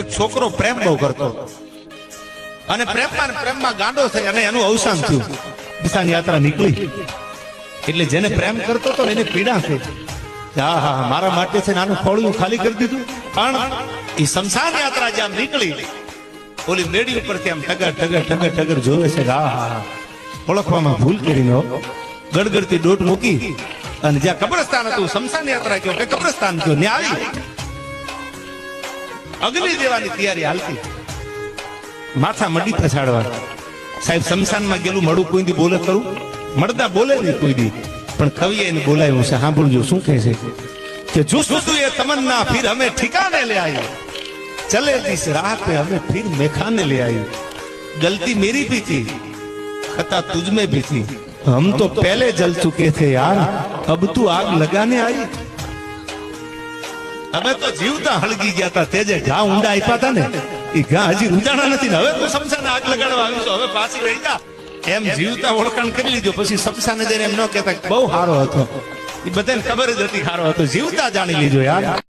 એક છોકરો પ્રેમ બહુ કરતો અને પ્રેમમાં ગાંડો થઈ અને એનું અવસાન થયું. દિશાન યાત્રા નીકળી એટલે જેને પ્રેમ કરતો હતો એને પીડા થઈ. હા હા મારા માટે છે નાનું ખોળું ખાલી કરી દીધું. પણ એ શમશાન યાત્રા જ્યાં નીકળી ઓલી મેડી ઉપરથી આમ ટગર જોવે છે. હા હા ઓળખવામાં ભૂલ કરી નો ગડગડતી દોટ મૂકી અને જ્યાં કબ્રસ્તાન હતું શમશાન યાત્રા કયો કે કબ્રસ્તાન કયો ને આવી અગ્નિ દેવાની તૈયારી હાલતી. માથા મડી પછાડવા સાહેબ શમશાનમાં ગયેલું મળું કોઈ દી બોલે કરું મળતા બોલે નહીં કોઈ દી. પણ કવિએ એને બોલાવ્યું છે સાંભળજો શું કહે છે કે જુસ્સુ એ તમન્ના ફિર હમે ઠિકાને લે आई चले जिस राह पे हमें फिर मेखाने ले आई गलती मेरी भी थी खता तुझ में भी थी हम तो पहले जल चुके थे यार अब तू आग लगाने आई. હવે તો જીવતા હળગી ગયા હતા તેજે ઘા ઊંડા આપ્યા હતા ને એ ઘા હજી ઊંડાણા નથી ને હવે તો શમશાને આગ લગાડવા આવ્યું છો હવે પાછી રહી જા એમ જીવતા ઓળખાણ કરી લીધો. પછી શમશાને જઈને એમ ન કહેતા બહુ સારો હતો એ બધાને ખબર જ હતી સારો હતો જીવતા જાણી લીધો યાર.